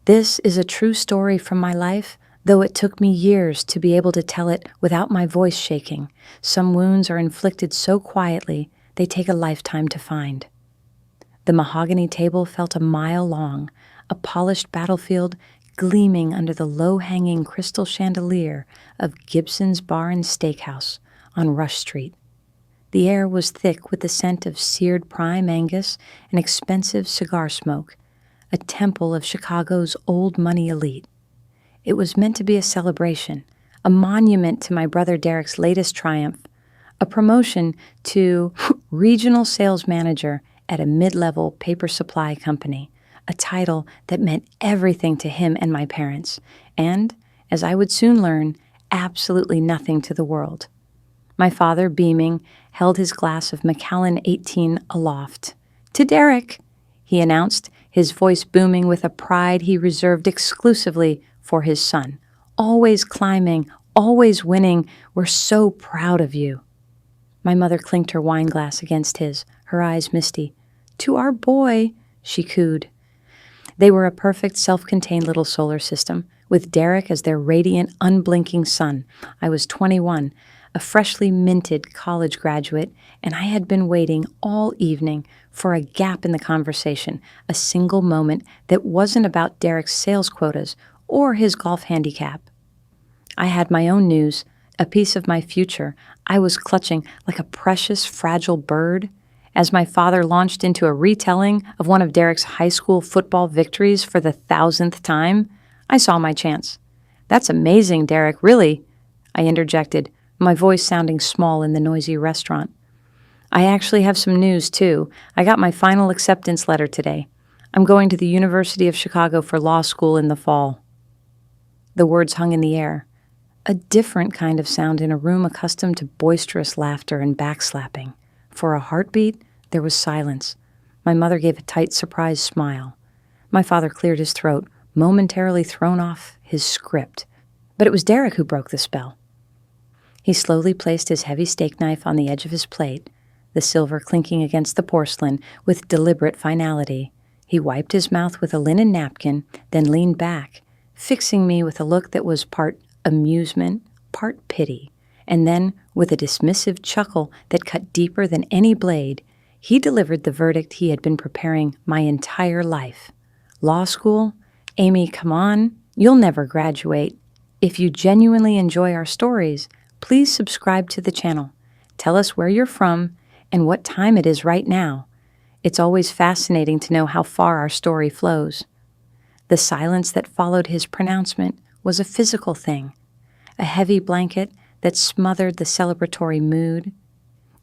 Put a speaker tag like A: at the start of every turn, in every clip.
A: This is a true story from my life, though it took me years to be able to tell it without my voice shaking. Some wounds are inflicted so quietly, they take a lifetime to find. The mahogany table felt a mile long, a polished battlefield gleaming under the low-hanging crystal chandelier of Gibson's Bar and Steakhouse on Rush Street. The air was thick with the scent of seared prime Angus and expensive cigar smoke, a temple of Chicago's old money elite. It was meant to be a celebration, a monument to my brother Derek's latest triumph, a promotion to regional sales manager at a mid-level paper supply company, a title that meant everything to him and my parents, and, as I would soon learn, absolutely nothing to the world. My father, beaming, held his glass of Macallan 18 aloft. "To Derek," he announced, his voice booming with a pride he reserved exclusively for his son. "Always climbing, always winning. We're so proud of you." My mother clinked her wine glass against his, her eyes misty. "To our boy," she cooed. They were a perfect, self-contained little solar system, with Derek as their radiant, unblinking sun. I was 21, a freshly minted college graduate, and I had been waiting all evening for a gap in the conversation, a single moment that wasn't about Derek's sales quotas or his golf handicap. I had my own news, a piece of my future I was clutching like a precious, fragile bird. As my father launched into a retelling of one of Derek's high school football victories for the 1,000th time, I saw my chance. "That's amazing, Derek, really," I interjected, my voice sounding small in the noisy restaurant. "I actually have some news, too. I got my final acceptance letter today. I'm going to the University of Chicago for law school in the fall." The words hung in the air, a different kind of sound in a room accustomed to boisterous laughter and backslapping. For a heartbeat, there was silence. My mother gave a tight, surprised smile. My father cleared his throat, momentarily thrown off his script. But it was Derek who broke the spell. He slowly placed his heavy steak knife on the edge of his plate, the silver clinking against the porcelain with deliberate finality. He wiped his mouth with a linen napkin, then leaned back, fixing me with a look that was part amusement, part pity. And then, with a dismissive chuckle that cut deeper than any blade, he delivered the verdict he had been preparing my entire life. "Law school? Amy, come on. You'll never graduate. If you genuinely enjoy our stories, please subscribe to the channel. Tell us where you're from and what time it is right now. It's always fascinating to know how far our story flows." The silence that followed his pronouncement was a physical thing, a heavy blanket that smothered the celebratory mood.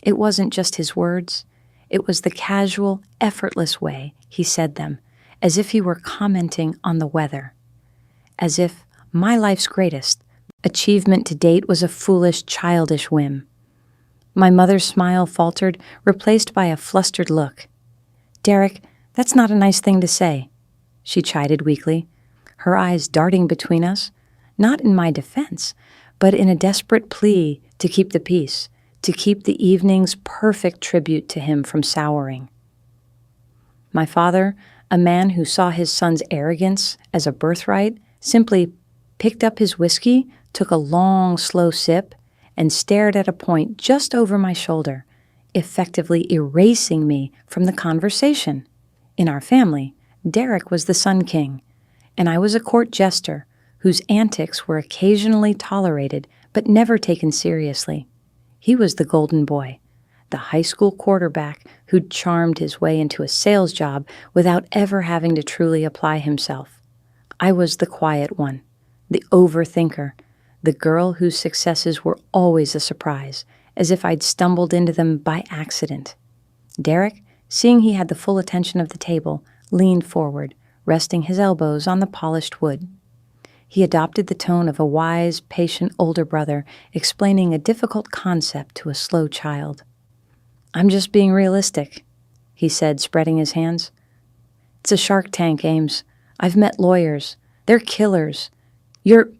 A: It wasn't just his words. It was the casual, effortless way he said them, as if he were commenting on the weather. As if my life's greatest achievement to date was a foolish, childish whim. My mother's smile faltered, replaced by a flustered look. "Derek, that's not a nice thing to say," she chided weakly, her eyes darting between us, not in my defense, but in a desperate plea to keep the peace, to keep the evening's perfect tribute to him from souring. My father, a man who saw his son's arrogance as a birthright, simply picked up his whiskey, took a long, slow sip, and stared at a point just over my shoulder, effectively erasing me from the conversation. In our family, Derek was the Sun King, and I was a court jester whose antics were occasionally tolerated but never taken seriously. He was the golden boy, the high school quarterback who'd charmed his way into a sales job without ever having to truly apply himself. I was the quiet one, the overthinker, the girl whose successes were always a surprise, as if I'd stumbled into them by accident. Derek, seeing he had the full attention of the table, leaned forward, resting his elbows on the polished wood. He adopted the tone of a wise, patient older brother explaining a difficult concept to a slow child. "I'm just being realistic," he said, spreading his hands. "It's a shark tank, Ames. I've met lawyers. They're killers. You're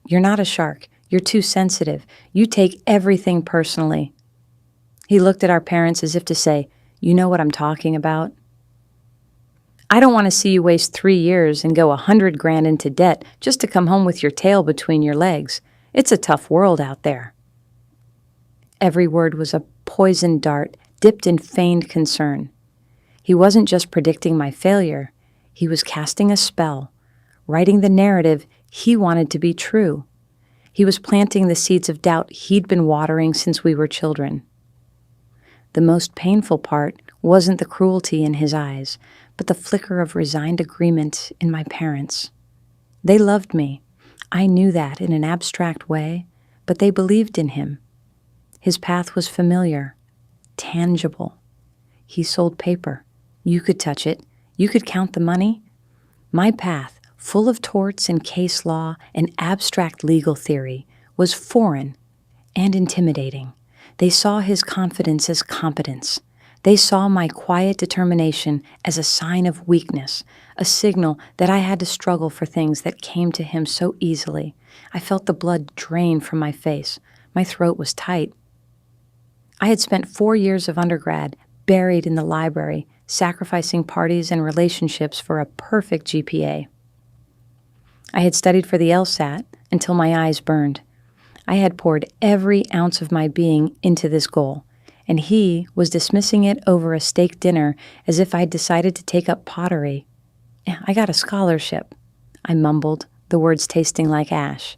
A: not a shark. You're too sensitive. You take everything personally." He looked at our parents as if to say, "You know what I'm talking about?" I don't want to see you waste 3 years and go 100 grand into debt just to come home with your tail between your legs. It's a tough world out there. Every word was a poisoned dart dipped in feigned concern. He wasn't just predicting my failure. He was casting a spell, writing the narrative he wanted to be true. He was planting the seeds of doubt he'd been watering since we were children. The most painful part wasn't the cruelty in his eyes, but the flicker of resigned agreement in my parents. They loved me. I knew that in an abstract way, but they believed in him. His path was familiar, tangible. He sold paper. You could touch it. You could count the money. My path, full of torts and case law and abstract legal theory, was foreign and intimidating. They saw his confidence as competence. They saw my quiet determination as a sign of weakness, a signal that I had to struggle for things that came to him so easily. I felt the blood drain from my face. My throat was tight. I had spent 4 years of undergrad buried in the library, sacrificing parties and relationships for a perfect GPA. I had studied for the LSAT until my eyes burned. I had poured every ounce of my being into this goal, and he was dismissing it over a steak dinner as if I'd decided to take up pottery. I got a scholarship, I mumbled, the words tasting like ash.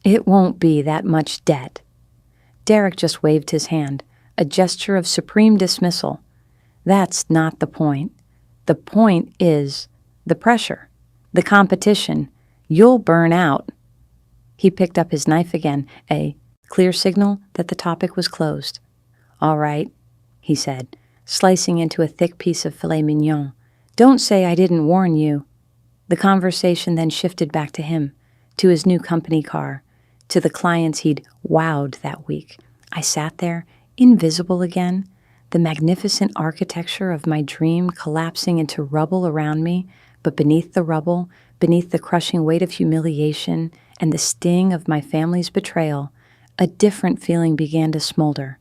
A: It won't be that much debt. Derek just waved his hand, a gesture of supreme dismissal. That's not the point. The point is the pressure, the competition. You'll burn out. He picked up his knife again, a clear signal that the topic was closed. All right, he said, slicing into a thick piece of filet mignon. Don't say I didn't warn you. The conversation then shifted back to him, to his new company car, to the clients he'd wowed that week. I sat there, invisible again, the magnificent architecture of my dream collapsing into rubble around me, but beneath the rubble, beneath the crushing weight of humiliation and the sting of my family's betrayal, a different feeling began to smolder.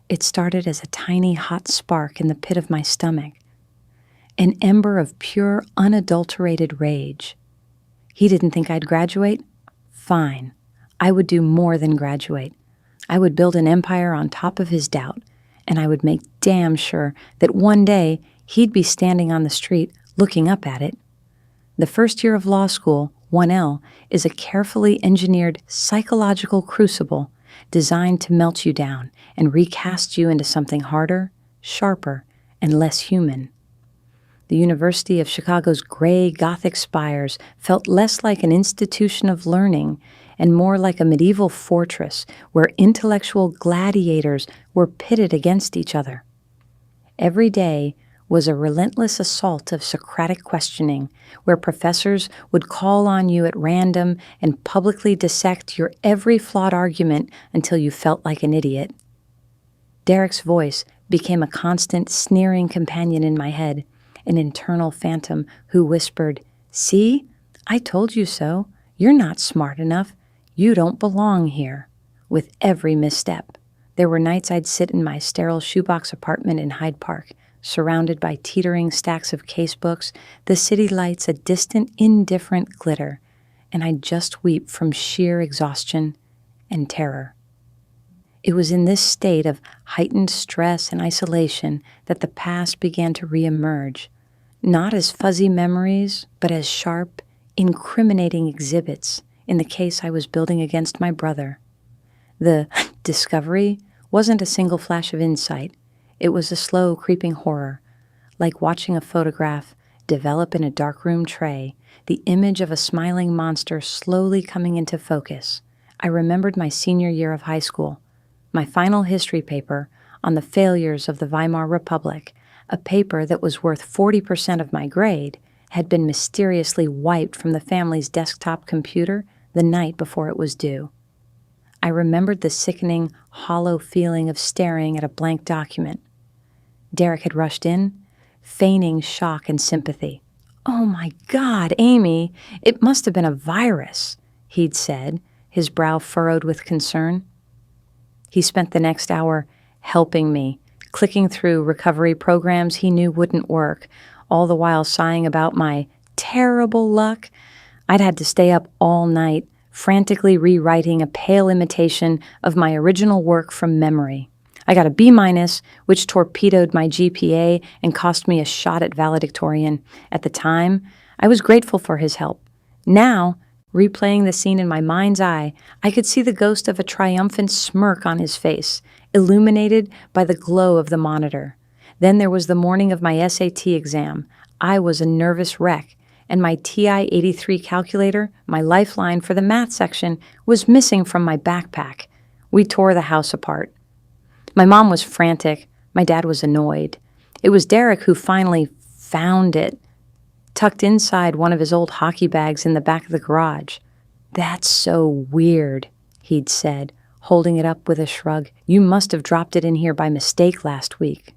A: It started as a tiny hot spark in the pit of my stomach, an ember of pure, unadulterated rage. He didn't think I'd graduate? Fine. I would do more than graduate. I would build an empire on top of his doubt, and I would make damn sure that one day he'd be standing on the street looking up at it. The first year of law school, 1L, is a carefully engineered psychological crucible designed to melt you down and recast you into something harder, sharper, and less human. The University of Chicago's gray Gothic spires felt less like an institution of learning and more like a medieval fortress where intellectual gladiators were pitted against each other. Every day was a relentless assault of Socratic questioning, where professors would call on you at random and publicly dissect your every flawed argument until you felt like an idiot. Derek's voice became a constant, sneering companion in my head, an internal phantom who whispered, "See? I told you so. You're not smart enough. You don't belong here." With every misstep, there were nights I'd sit in my sterile shoebox apartment in Hyde Park, surrounded by teetering stacks of casebooks, the city lights a distant, indifferent glitter, and I'd just weep from sheer exhaustion and terror. It was in this state of heightened stress and isolation that the past began to reemerge, not as fuzzy memories, but as sharp, incriminating exhibits in the case I was building against my brother. The discovery wasn't a single flash of insight. It was a slow, creeping horror, like watching a photograph develop in a darkroom tray, the image of a smiling monster slowly coming into focus. I remembered my senior year of high school, my final history paper on the failures of the Weimar Republic, a paper that was worth 40% of my grade, had been mysteriously wiped from the family's desktop computer the night before it was due. I remembered the sickening, hollow feeling of staring at a blank document. Derek had rushed in, feigning shock and sympathy. "Oh my God, Amy, it must have been a virus," he'd said, his brow furrowed with concern. He spent the next hour helping me, clicking through recovery programs he knew wouldn't work, all the while sighing about my terrible luck. I'd had to stay up all night, frantically rewriting a pale imitation of my original work from memory. I got a B-, which torpedoed my GPA and cost me a shot at valedictorian. At the time, I was grateful for his help. Now, replaying the scene in my mind's eye, I could see the ghost of a triumphant smirk on his face, illuminated by the glow of the monitor. Then there was the morning of my SAT exam. I was a nervous wreck, and my TI-83 calculator, my lifeline for the math section, was missing from my backpack. We tore the house apart. My mom was frantic. My dad was annoyed. It was Derek who finally found it, tucked inside one of his old hockey bags in the back of the garage. "That's so weird," he'd said, holding it up with a shrug. "You must have dropped it in here by mistake last week."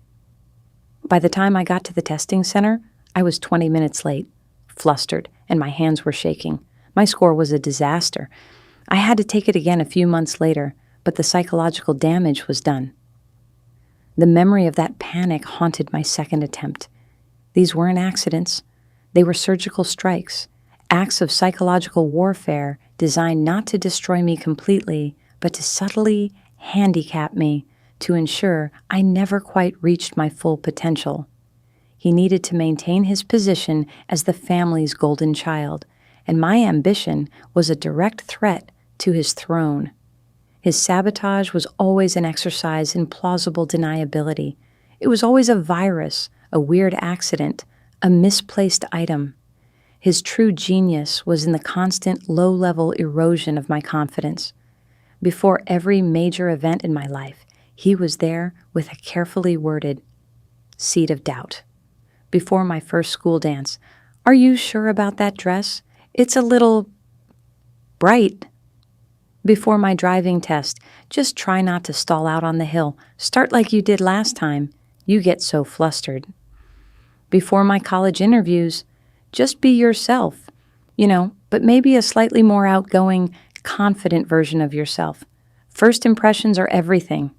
A: By the time I got to the testing center, I was 20 minutes late, flustered, and my hands were shaking. My score was a disaster. I had to take it again a few months later, but the psychological damage was done. The memory of that panic haunted my second attempt. These weren't accidents. They were surgical strikes, acts of psychological warfare designed not to destroy me completely, but to subtly handicap me to ensure I never quite reached my full potential. He needed to maintain his position as the family's golden child, and my ambition was a direct threat to his throne. His sabotage was always an exercise in plausible deniability. It was always a virus, a weird accident, a misplaced item. His true genius was in the constant low-level erosion of my confidence. Before every major event in my life, he was there with a carefully worded seed of doubt. Before my first school dance, "Are you sure about that dress? It's a little bright." Before my driving test, "Just try not to stall out on the hill. Start like you did last time. You get so flustered." Before my college interviews, "Just be yourself, but maybe a slightly more outgoing, confident version of yourself. First impressions are everything."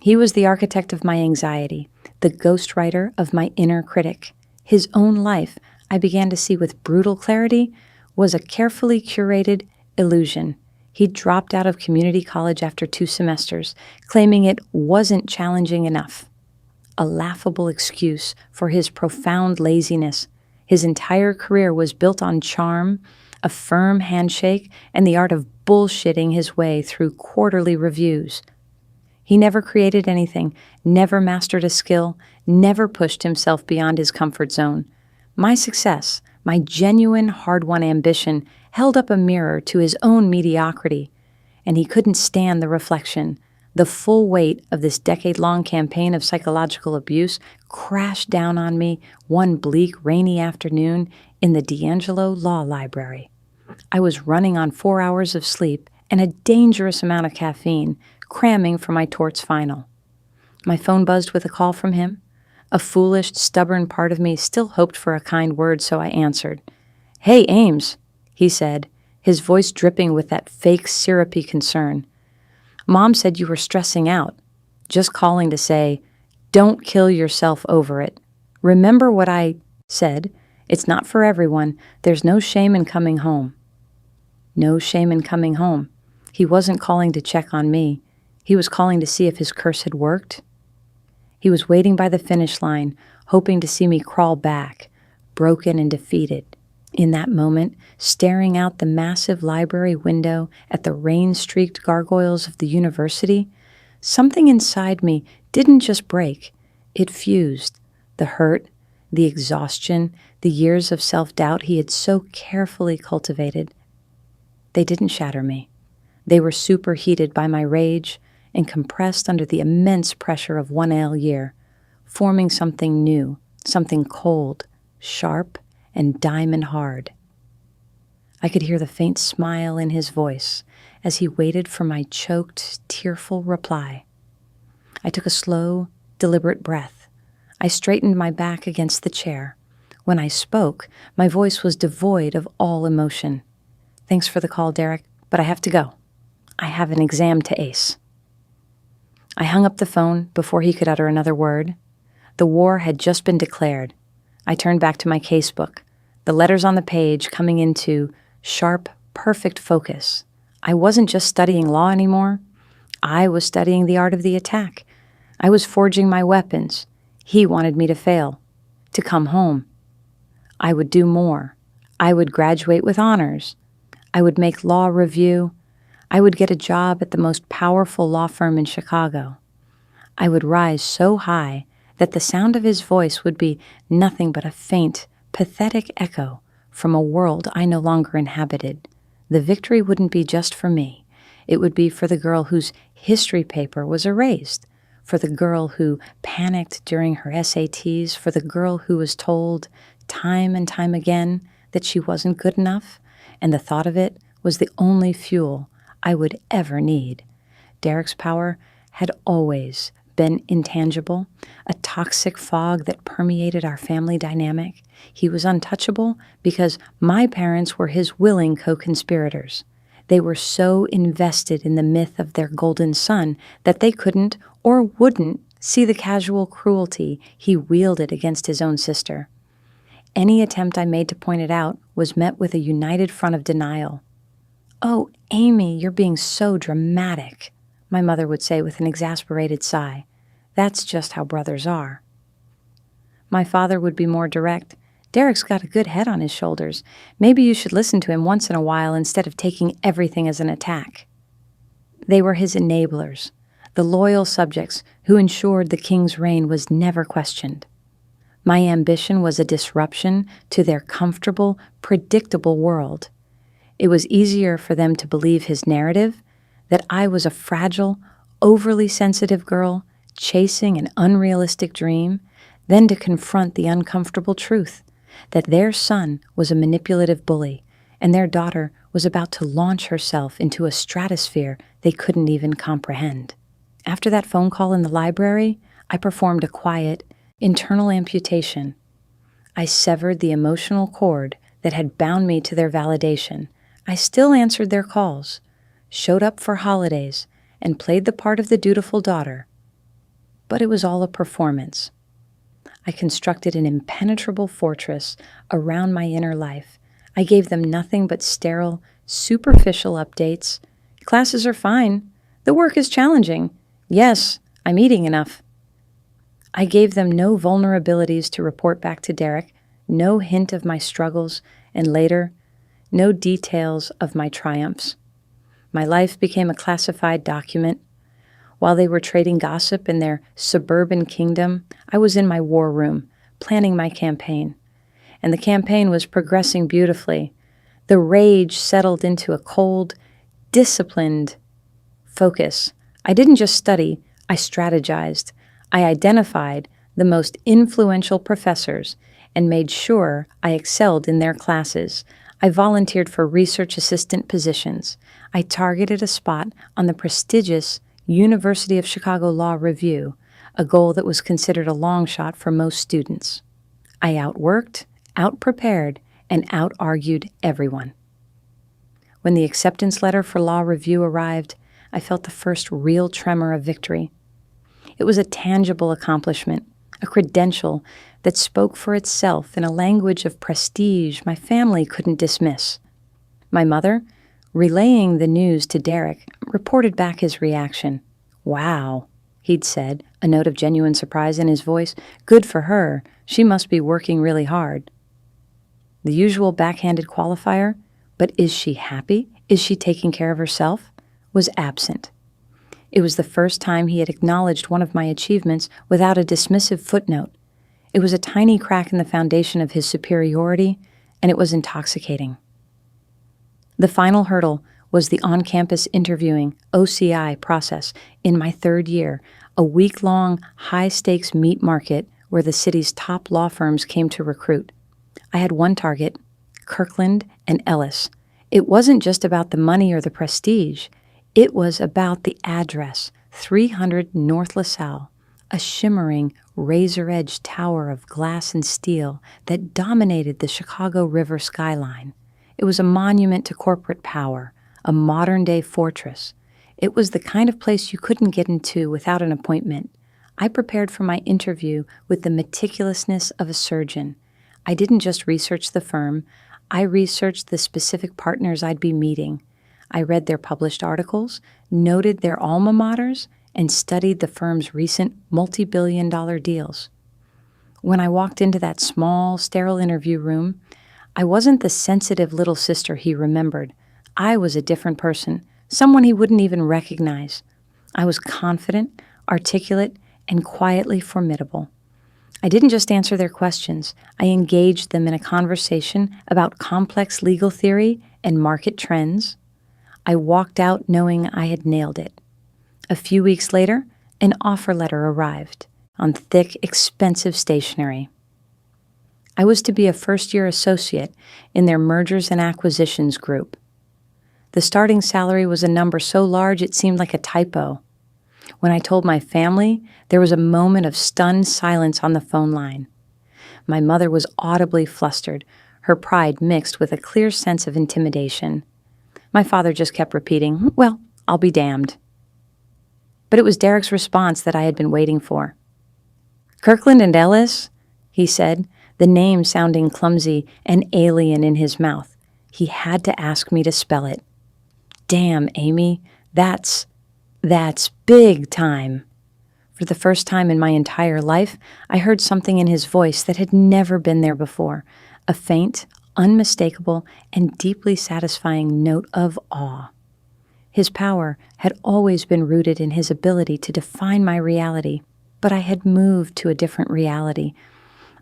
A: He was the architect of my anxiety, the ghostwriter of my inner critic. His own life, I began to see with brutal clarity, was a carefully curated illusion. He dropped out of community college after 2 semesters, claiming it wasn't challenging enough. A laughable excuse for his profound laziness. His entire career was built on charm, a firm handshake, and the art of bullshitting his way through quarterly reviews. He never created anything, never mastered a skill, never pushed himself beyond his comfort zone. My success, my genuine hard-won ambition, held up a mirror to his own mediocrity, and he couldn't stand the reflection. The full weight of this decade-long campaign of psychological abuse crashed down on me one bleak, rainy afternoon in the D'Angelo Law Library. I was running on 4 hours of sleep and a dangerous amount of caffeine, cramming for my torts final. My phone buzzed with a call from him. A foolish, stubborn part of me still hoped for a kind word, so I answered. "Hey, Ames," he said, his voice dripping with that fake syrupy concern. "Mom said you were stressing out. Just calling to say, don't kill yourself over it. Remember what I said? It's not for everyone. There's no shame in coming home." No shame in coming home. He wasn't calling to check on me. He was calling to see if his curse had worked. He was waiting by the finish line, hoping to see me crawl back, broken and defeated. In that moment, staring out the massive library window at the rain-streaked gargoyles of the university, something inside me didn't just break, it fused. The hurt, the exhaustion, the years of self-doubt he had so carefully cultivated. They didn't shatter me. They were superheated by my rage and compressed under the immense pressure of 1L year, forming something new, something cold, sharp, and diamond hard. I could hear the faint smile in his voice as he waited for my choked, tearful reply. I took a slow, deliberate breath. I straightened my back against the chair. When I spoke, my voice was devoid of all emotion. "Thanks for the call, Derek, but I have to go. I have an exam to ace." I hung up the phone before he could utter another word. The war had just been declared. I turned back to my casebook, the letters on the page coming into sharp, perfect focus. I wasn't just studying law anymore. I was studying the art of the attack. I was forging my weapons. He wanted me to fail, to come home. I would do more. I would graduate with honors. I would make law review. I would get a job at the most powerful law firm in Chicago. I would rise so high that the sound of his voice would be nothing but a faint, pathetic echo from a world I no longer inhabited. The victory wouldn't be just for me. It would be for the girl whose history paper was erased, for the girl who panicked during her SATs, for the girl who was told time and time again that she wasn't good enough, and the thought of it was the only fuel I would ever need. Derek's power had always been intangible, a toxic fog that permeated our family dynamic. He was untouchable because my parents were his willing co-conspirators. They were so invested in the myth of their golden son that they couldn't or wouldn't see the casual cruelty he wielded against his own sister. Any attempt I made to point it out was met with a united front of denial. "Oh, Amy, you're being so dramatic," my mother would say with an exasperated sigh. "That's just how brothers are." My father would be more direct. "Derek's got a good head on his shoulders. Maybe you should listen to him once in a while instead of taking everything as an attack." They were his enablers, the loyal subjects who ensured the king's reign was never questioned. My ambition was a disruption to their comfortable, predictable world. It was easier for them to believe his narrative, that I was a fragile, overly sensitive girl chasing an unrealistic dream, than to confront the uncomfortable truth that their son was a manipulative bully and their daughter was about to launch herself into a stratosphere they couldn't even comprehend. After that phone call in the library, I performed a quiet, internal amputation. I severed the emotional cord that had bound me to their validation. I still answered their calls, showed up for holidays, and played the part of the dutiful daughter. But it was all a performance. I constructed an impenetrable fortress around my inner life. I gave them nothing but sterile, superficial updates. "Classes are fine. The work is challenging. Yes, I'm eating enough." I gave them no vulnerabilities to report back to Derek, no hint of my struggles, and later, no details of my triumphs. My life became a classified document. While they were trading gossip in their suburban kingdom, I was in my war room, planning my campaign. And the campaign was progressing beautifully. The rage settled into a cold, disciplined focus. I didn't just study, I strategized. I identified the most influential professors and made sure I excelled in their classes. I volunteered for research assistant positions. I targeted a spot on the prestigious University of Chicago Law Review, a goal that was considered a long shot for most students. I outworked, outprepared, and out-argued everyone. When the acceptance letter for Law Review arrived, I felt the first real tremor of victory. It was a tangible accomplishment, a credential that spoke for itself in a language of prestige my family couldn't dismiss. My mother, relaying the news to Derek, reported back his reaction. "Wow," he'd said, a note of genuine surprise in his voice. "Good for her. She must be working really hard." The usual backhanded qualifier, "But is she happy? Is she taking care of herself?" was absent. It was the first time he had acknowledged one of my achievements without a dismissive footnote. It was a tiny crack in the foundation of his superiority, and it was intoxicating. The final hurdle was the on-campus interviewing OCI process in my third year, a week-long, high-stakes meat market where the city's top law firms came to recruit. I had one target, Kirkland and Ellis. It wasn't just about the money or the prestige. It was about the address, 300 North LaSalle, a shimmering, razor-edged tower of glass and steel that dominated the Chicago River skyline. It was a monument to corporate power, a modern-day fortress. It was the kind of place you couldn't get into without an appointment. I prepared for my interview with the meticulousness of a surgeon, I didn't just research the firm, I researched the specific partners I'd be meeting. I read their published articles, noted their alma maters, and studied the firm's recent multi-billion-dollar deals. When I walked into that small, sterile interview room, I wasn't the sensitive little sister he remembered. I was a different person, someone he wouldn't even recognize. I was confident, articulate, and quietly formidable. I didn't just answer their questions. I engaged them in a conversation about complex legal theory and market trends. I walked out knowing I had nailed it. A few weeks later, an offer letter arrived on thick, expensive stationery. I was to be a first-year associate in their mergers and acquisitions group. The starting salary was a number so large it seemed like a typo. When I told my family, there was a moment of stunned silence on the phone line. My mother was audibly flustered, her pride mixed with a clear sense of intimidation. My father just kept repeating, "Well, I'll be damned." But it was Derek's response that I had been waiting for. "Kirkland Ellis," he said, the name sounding clumsy and alien in his mouth. He had to ask me to spell it. "Damn, Amy, that's big time." For the first time in my entire life, I heard something in his voice that had never been there before, a faint, unmistakable, and deeply satisfying note of awe. His power had always been rooted in his ability to define my reality, but I had moved to a different reality,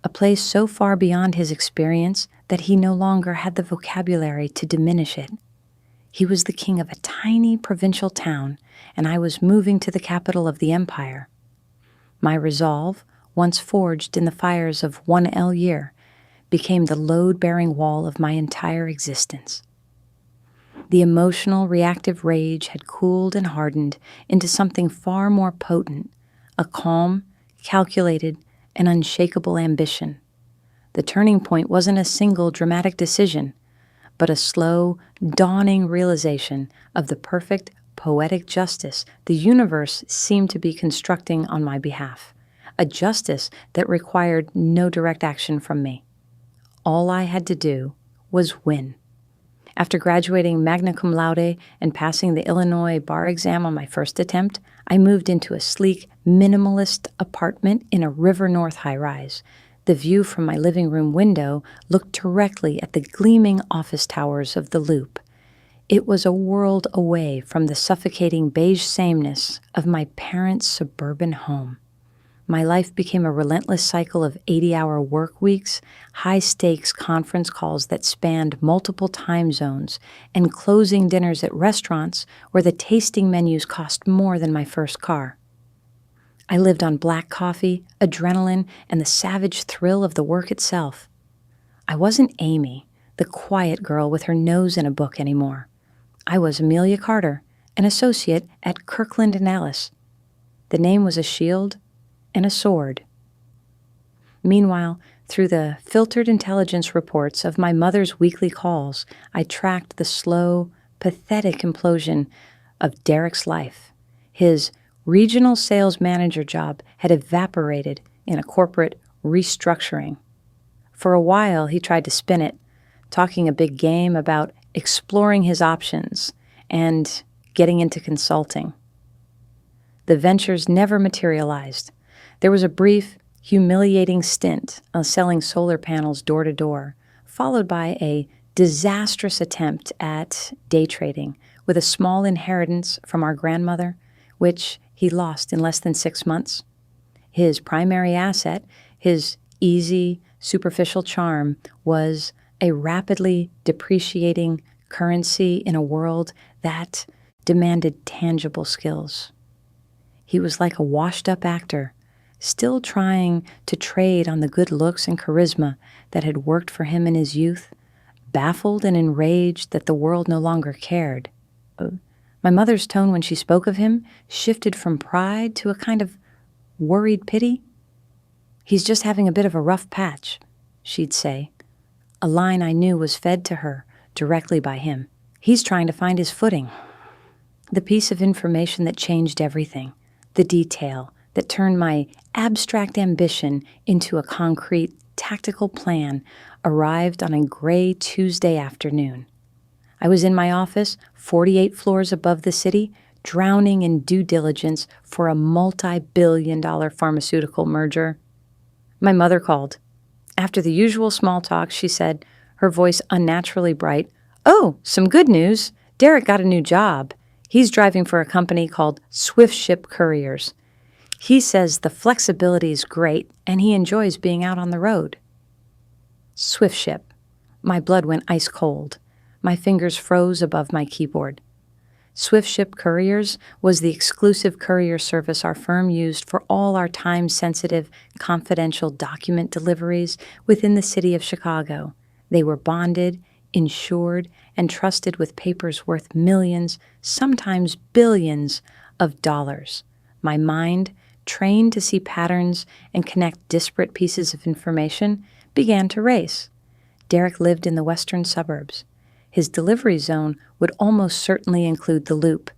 A: a place so far beyond his experience that he no longer had the vocabulary to diminish it. He was the king of a tiny provincial town, and I was moving to the capital of the empire. My resolve, once forged in the fires of 1 year, became the load-bearing wall of my entire existence. The emotional, reactive rage had cooled and hardened into something far more potent, a calm, calculated, and unshakable ambition. The turning point wasn't a single dramatic decision, but a slow, dawning realization of the perfect, poetic justice the universe seemed to be constructing on my behalf, a justice that required no direct action from me. All I had to do was win. After graduating magna cum laude and passing the Illinois bar exam on my first attempt, I moved into a sleek, minimalist apartment in a River North high-rise. The view from my living room window looked directly at the gleaming office towers of the Loop. It was a world away from the suffocating beige sameness of my parents' suburban home. My life became a relentless cycle of 80-hour work weeks, high-stakes conference calls that spanned multiple time zones, and closing dinners at restaurants where the tasting menus cost more than my first car. I lived on black coffee, adrenaline, and the savage thrill of the work itself. I wasn't Amy, the quiet girl with her nose in a book anymore. I was Amelia Carter, an associate at Kirkland Ellis. The name was a shield and a sword. Meanwhile, through the filtered intelligence reports of my mother's weekly calls, I tracked the slow, pathetic implosion of Derek's life. His regional sales manager job had evaporated in a corporate restructuring. For a while, he tried to spin it, talking a big game about exploring his options and getting into consulting. The ventures never materialized. There was a brief, humiliating stint of selling solar panels door to door, followed by a disastrous attempt at day trading with a small inheritance from our grandmother, which he lost in less than 6 months. His primary asset, his easy, superficial charm, was a rapidly depreciating currency in a world that demanded tangible skills. He was like a washed-up actor, still trying to trade on the good looks and charisma that had worked for him in his youth, baffled and enraged that the world no longer cared. My mother's tone when she spoke of him shifted from pride to a kind of worried pity. "He's just having a bit of a rough patch," she'd say. A line I knew was fed to her directly by him. "He's trying to find his footing." The piece of information that changed everything, the detail that turned my abstract ambition into a concrete tactical plan arrived on a gray Tuesday afternoon. I was in my office, 48 floors above the city, drowning in due diligence for a multi-billion-dollar pharmaceutical merger. My mother called. After the usual small talk, she said, her voice unnaturally bright, "Oh, some good news. Derek got a new job. He's driving for a company called Swift Ship Couriers. He says the flexibility is great, and he enjoys being out on the road." Swift Ship. My blood went ice cold. My fingers froze above my keyboard. Swift Ship Couriers was the exclusive courier service our firm used for all our time-sensitive, confidential document deliveries within the city of Chicago. They were bonded, insured, and trusted with papers worth millions, sometimes billions, of dollars. My mind, trained to see patterns and connect disparate pieces of information, began to race. Derek lived in the western suburbs. His delivery zone would almost certainly include the Loop,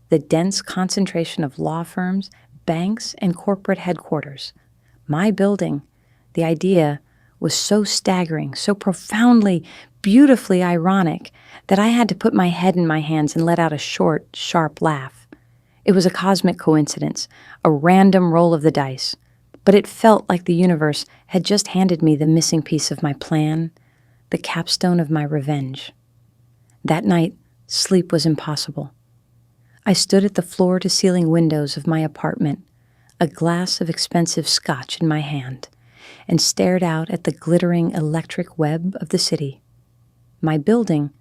A: the dense concentration of law firms, banks, and corporate headquarters. My building, the idea, was so staggering, so profoundly, beautifully ironic that I had to put my head in my hands and let out a short, sharp laugh. It was a cosmic coincidence, a random roll of the dice, but it felt like the universe had just handed me the missing piece of my plan, the capstone of my revenge. That night, sleep was impossible. I stood at the floor-to-ceiling windows of my apartment, a glass of expensive scotch in my hand, and stared out at the glittering electric web of the city. My building,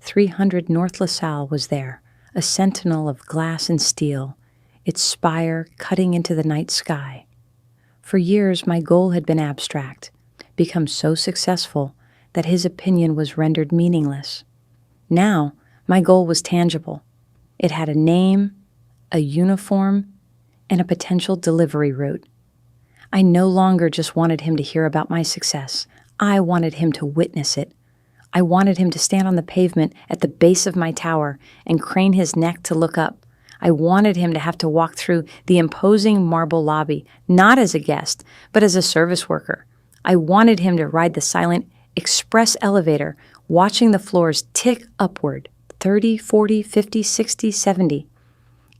A: 300 North LaSalle, was there, a sentinel of glass and steel, its spire cutting into the night sky. For years, my goal had been abstract, become so successful that his opinion was rendered meaningless. Now, my goal was tangible. It had a name, a uniform, and a potential delivery route. I no longer just wanted him to hear about my success. I wanted him to witness it. I wanted him to stand on the pavement at the base of my tower and crane his neck to look up. I wanted him to have to walk through the imposing marble lobby, not as a guest, but as a service worker. I wanted him to ride the silent express elevator, watching the floors tick upward, 30, 40, 50, 60, 70,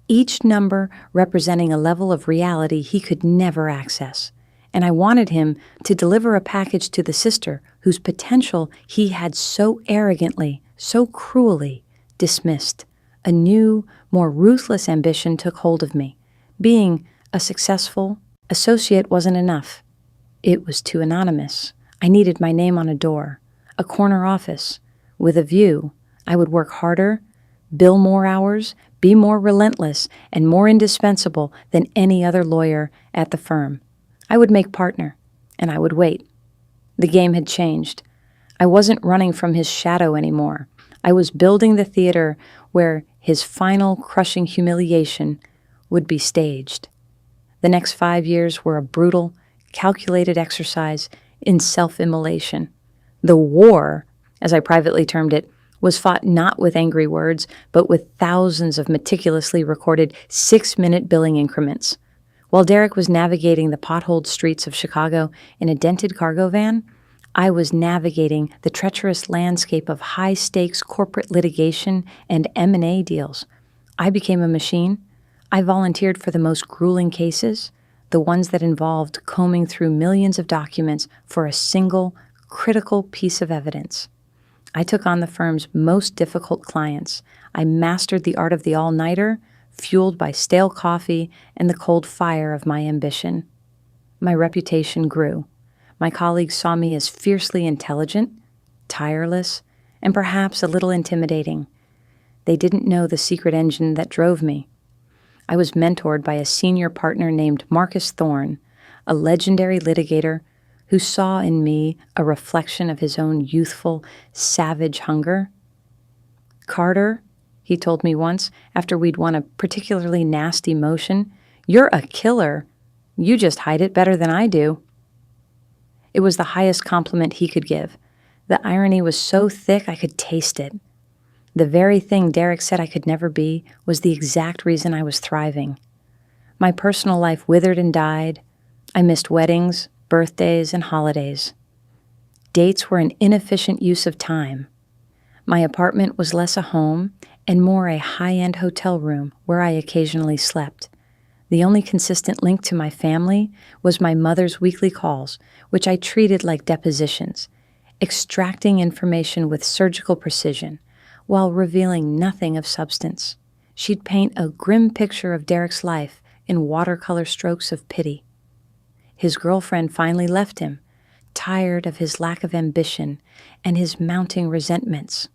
A: each number representing a level of reality he could never access. And I wanted him to deliver a package to the sister whose potential he had so arrogantly, so cruelly dismissed. A new, more ruthless ambition took hold of me. Being a successful associate wasn't enough. It was too anonymous. I needed my name on a door, a corner office. With a view, I would work harder, bill more hours, be more relentless, and more indispensable than any other lawyer at the firm. I would make partner, and I would wait. The game had changed. I wasn't running from his shadow anymore. I was building the theater where his final crushing humiliation would be staged. The next 5 years were a brutal, calculated exercise in self-immolation. The war, as I privately termed it, was fought not with angry words, but with thousands of meticulously recorded 6-minute billing increments. While Derek was navigating the potholed streets of Chicago in a dented cargo van, I was navigating the treacherous landscape of high-stakes corporate litigation and M&A deals. I became a machine. I volunteered for the most grueling cases, the ones that involved combing through millions of documents for a single, critical piece of evidence. I took on the firm's most difficult clients. I mastered the art of the all-nighter, fueled by stale coffee and the cold fire of my ambition. My reputation grew. My colleagues saw me as fiercely intelligent, tireless, and perhaps a little intimidating. They didn't know the secret engine that drove me. I was mentored by a senior partner named Marcus Thorne, a legendary litigator who saw in me a reflection of his own youthful, savage hunger. "Carter," he told me once, after we'd won a particularly nasty motion, "you're a killer. You just hide it better than I do." It was the highest compliment he could give. The irony was so thick I could taste it. The very thing Derek said I could never be was the exact reason I was thriving. My personal life withered and died. I missed weddings, birthdays, and holidays. Dates were an inefficient use of time. My apartment was less a home and more a high-end hotel room where I occasionally slept. The only consistent link to my family was my mother's weekly calls, which I treated like depositions, extracting information with surgical precision while revealing nothing of substance. She'd paint a grim picture of Derek's life in watercolor strokes of pity. His girlfriend finally left him, tired of his lack of ambition and his mounting resentments.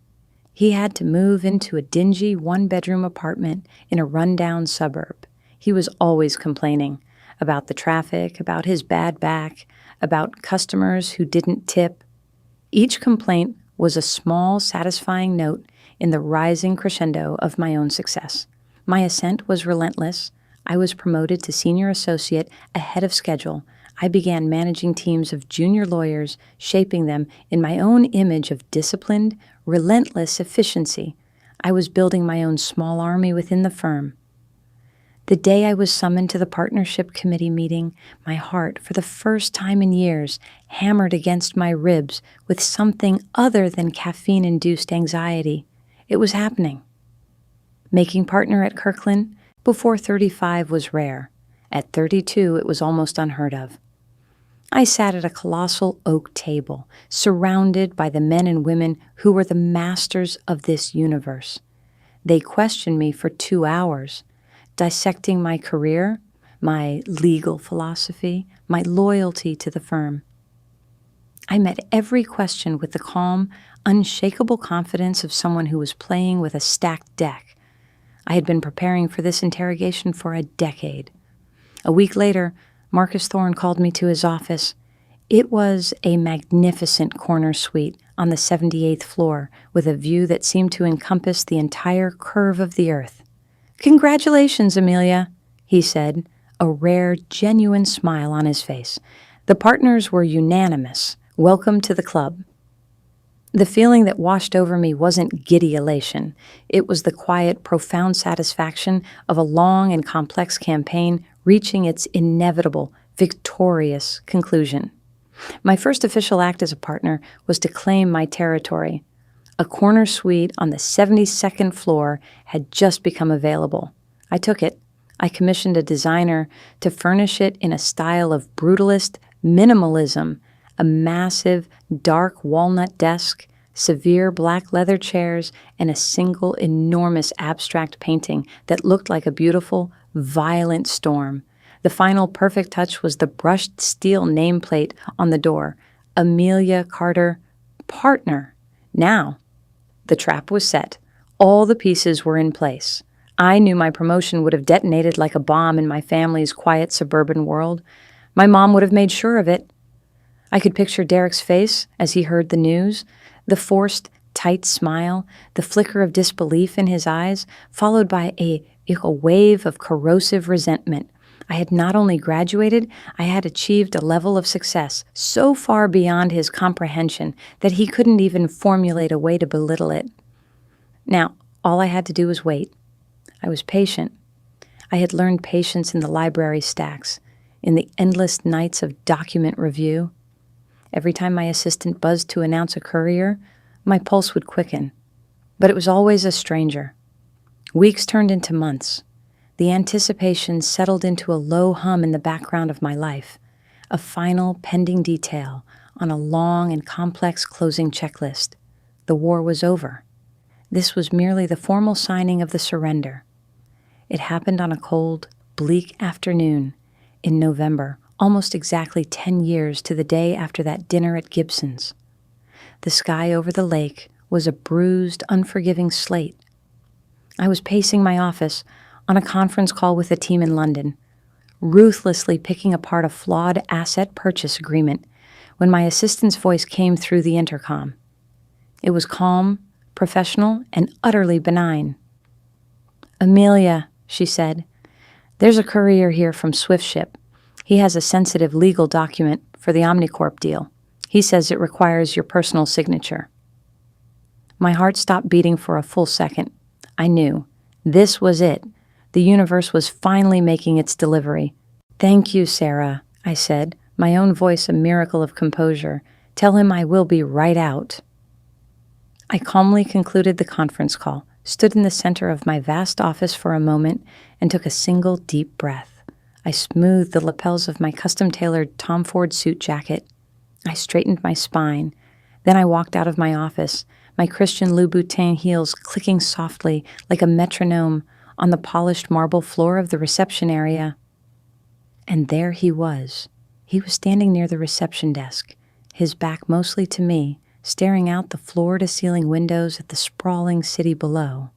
A: He had to move into a dingy one-bedroom apartment in a rundown suburb. He was always complaining about the traffic, about his bad back, about customers who didn't tip. Each complaint was a small, satisfying note in the rising crescendo of my own success. My ascent was relentless. I was promoted to senior associate ahead of schedule. I began managing teams of junior lawyers, shaping them in my own image of disciplined, relentless efficiency. I was building my own small army within the firm. The day I was summoned to the partnership committee meeting, my heart, for the first time in years, hammered against my ribs with something other than caffeine-induced anxiety. It was happening. Making partner at Kirkland before 35 was rare. At 32, it was almost unheard of. I sat at a colossal oak table, surrounded by the men and women who were the masters of this universe. They questioned me for 2 hours, dissecting my career, my legal philosophy, my loyalty to the firm. I met every question with the calm, unshakable confidence of someone who was playing with a stacked deck. I had been preparing for this interrogation for a decade. A week later, Marcus Thorne called me to his office. It was a magnificent corner suite on the 78th floor with a view that seemed to encompass the entire curve of the earth. "Congratulations, Amelia," he said, a rare, genuine smile on his face. The partners were unanimous. Welcome to the club. The feeling that washed over me wasn't giddy elation. It was the quiet, profound satisfaction of a long and complex campaign reaching its inevitable, victorious conclusion. My first official act as a partner was to claim my territory. A corner suite on the 72nd floor had just become available. I took it. I commissioned a designer to furnish it in a style of brutalist minimalism, a massive, dark walnut desk, severe black leather chairs, and a single enormous abstract painting that looked like a beautiful, violent storm. The final perfect touch was the brushed steel nameplate on the door, Amelia Carter, partner. Now, the trap was set. All the pieces were in place. I knew my promotion would have detonated like a bomb in my family's quiet suburban world. My mom would have made sure of it. I could picture Derek's face as he heard the news, the forced, tight smile, the flicker of disbelief in his eyes, followed by a wave of corrosive resentment. I had not only graduated, I had achieved a level of success so far beyond his comprehension that he couldn't even formulate a way to belittle it. Now, all I had to do was wait. I was patient. I had learned patience in the library stacks, in the endless nights of document review. Every time my assistant buzzed to announce a courier, my pulse would quicken. But it was always a stranger. Weeks turned into months. The anticipation settled into a low hum in the background of my life, a final pending detail on a long and complex closing checklist. The war was over. This was merely the formal signing of the surrender. It happened on a cold, bleak afternoon in November, almost exactly 10 years to the day after that dinner at Gibson's. The sky over the lake was a bruised, unforgiving slate. I was pacing my office on a conference call with a team in London, ruthlessly picking apart a flawed asset purchase agreement when my assistant's voice came through the intercom. It was calm, professional, and utterly benign. "Amelia," she said, "there's a courier here from Swift Ship. He has a sensitive legal document for the Omnicorp deal. He says it requires your personal signature." My heart stopped beating for a full second. I knew. This was it. The universe was finally making its delivery. "Thank you, Sarah," I said, my own voice a miracle of composure. Tell him I will be right out." I calmly concluded the conference call, stood in the center of my vast office for a moment, and took a single deep breath. I smoothed the lapels of my custom-tailored Tom Ford suit jacket. I straightened my spine. Then I walked out of my office, my Christian Louboutin heels clicking softly like a metronome on the polished marble floor of the reception area. And there he was. He was standing near the reception desk, his back mostly to me, staring out the floor-to-ceiling windows at the sprawling city below.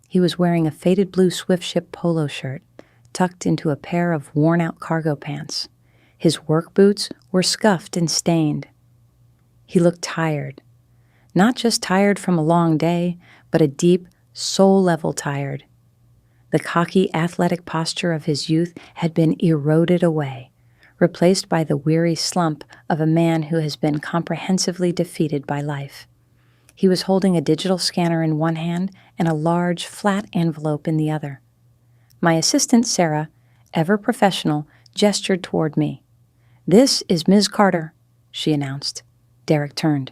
A: He was wearing a faded blue Swiftship polo shirt, tucked into a pair of worn-out cargo pants. His work boots were scuffed and stained. He looked tired. Not just tired from a long day, but a deep, soul-level tired. The cocky, athletic posture of his youth had been eroded away, replaced by the weary slump of a man who has been comprehensively defeated by life. He was holding a digital scanner in one hand and a large, flat envelope in the other. My assistant, Sarah, ever professional, gestured toward me. "This is Ms. Carter," she announced. Derek turned.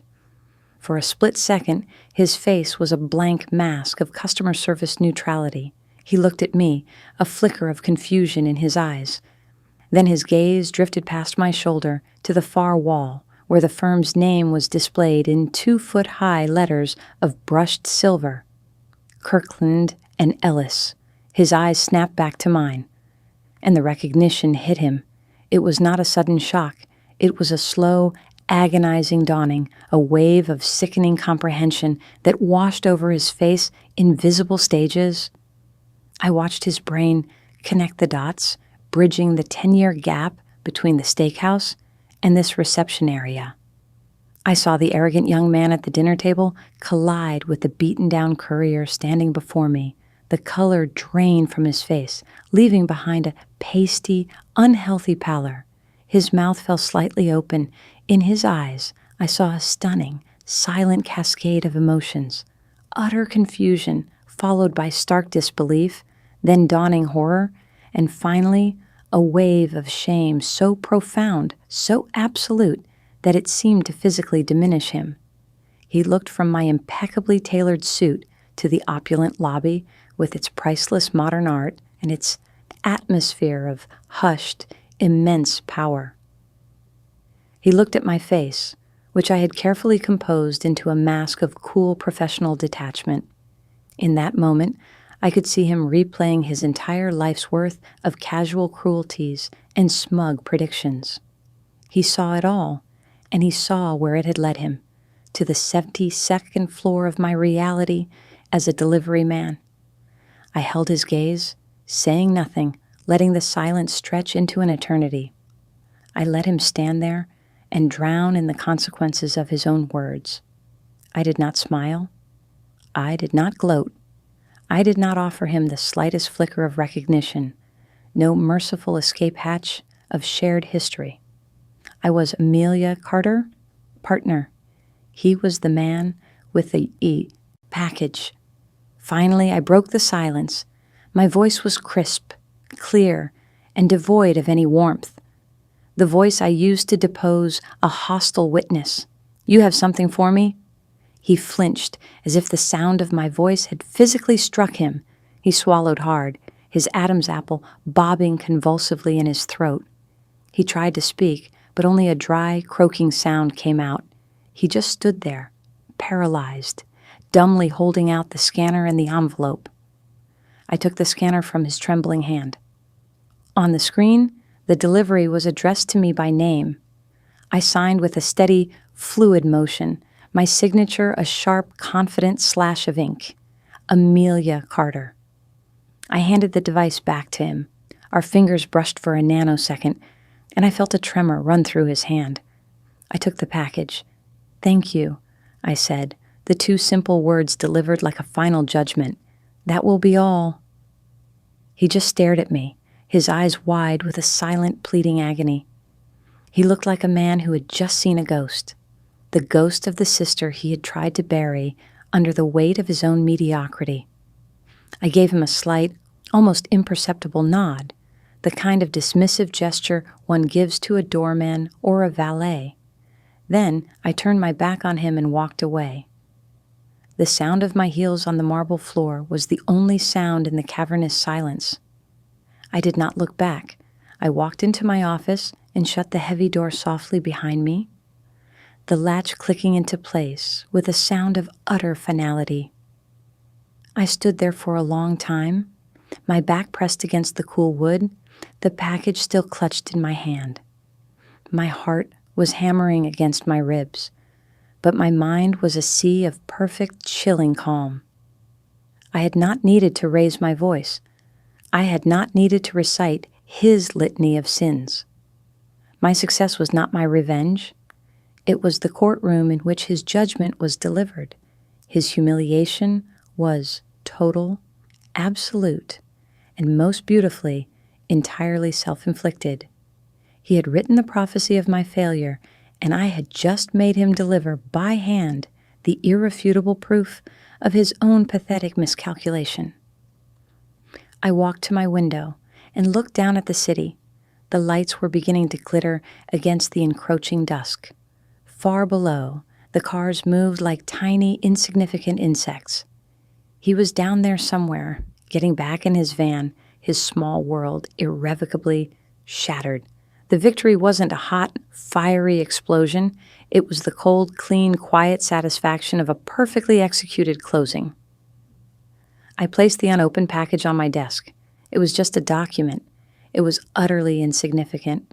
A: For a split second, his face was a blank mask of customer service neutrality. He looked at me, a flicker of confusion in his eyes. Then his gaze drifted past my shoulder to the far wall, where the firm's name was displayed in 2-foot-high letters of brushed silver. Kirkland and Ellis. His eyes snapped back to mine, and the recognition hit him. It was not a sudden shock. It was a slow, agonizing dawning, a wave of sickening comprehension that washed over his face in visible stages. I watched his brain connect the dots, bridging the 10-year gap between the steakhouse and this reception area. I saw the arrogant young man at the dinner table collide with the beaten-down courier standing before me, the color drain from his face, leaving behind a pasty, unhealthy pallor. His mouth fell slightly open. In his eyes, I saw a stunning, silent cascade of emotions. Utter confusion, followed by stark disbelief, then dawning horror, and finally a wave of shame so profound, so absolute, that it seemed to physically diminish him. He looked from my impeccably tailored suit to the opulent lobby with its priceless modern art and its atmosphere of hushed, immense power. He looked at my face, which I had carefully composed into a mask of cool professional detachment. In that moment, I could see him replaying his entire life's worth of casual cruelties and smug predictions. He saw it all, and he saw where it had led him, to the 72nd floor of my reality as a delivery man. I held his gaze, saying nothing, letting the silence stretch into an eternity. I let him stand there and drown in the consequences of his own words. I did not smile. I did not gloat. I did not offer him the slightest flicker of recognition, no merciful escape hatch of shared history. I was Amelia Carter, partner. He was the man with the package. Finally, I broke the silence. My voice was crisp, clear, and devoid of any warmth. The voice I used to depose a hostile witness. "You have something for me?" He flinched, as if the sound of my voice had physically struck him. He swallowed hard, his Adam's apple bobbing convulsively in his throat. He tried to speak, but only a dry, croaking sound came out. He just stood there, paralyzed, dumbly holding out the scanner and the envelope. I took the scanner from his trembling hand. On the screen, the delivery was addressed to me by name. I signed with a steady, fluid motion, my signature a sharp, confident slash of ink. Amelia Carter. I handed the device back to him. Our fingers brushed for a nanosecond, and I felt a tremor run through his hand. I took the package. "Thank you," I said, the two simple words delivered like a final judgment. "That will be all." He just stared at me, his eyes wide with a silent, pleading agony. He looked like a man who had just seen a ghost, the ghost of the sister he had tried to bury under the weight of his own mediocrity. I gave him a slight, almost imperceptible nod, the kind of dismissive gesture one gives to a doorman or a valet. Then I turned my back on him and walked away. The sound of my heels on the marble floor was the only sound in the cavernous silence. I did not look back. I walked into my office and shut the heavy door softly behind me, the latch clicking into place with a sound of utter finality. I stood there for a long time, my back pressed against the cool wood, the package still clutched in my hand. My heart was hammering against my ribs, but my mind was a sea of perfect, chilling calm. I had not needed to raise my voice. I had not needed to recite his litany of sins. My success was not my revenge. It was the courtroom in which his judgment was delivered. His humiliation was total, absolute, and most beautifully, entirely self-inflicted. He had written the prophecy of my failure, and I had just made him deliver by hand the irrefutable proof of his own pathetic miscalculation. I walked to my window and looked down at the city. The lights were beginning to glitter against the encroaching dusk. Far below, the cars moved like tiny, insignificant insects. He was down there somewhere, getting back in his van, his small world irrevocably shattered. The victory wasn't a hot, fiery explosion. It was the cold, clean, quiet satisfaction of a perfectly executed closing. I placed the unopened package on my desk. It was just a document. It was utterly insignificant.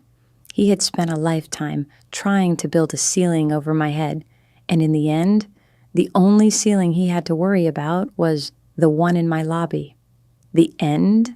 A: He had spent a lifetime trying to build a ceiling over my head, and in the end, the only ceiling he had to worry about was the one in my lobby. The end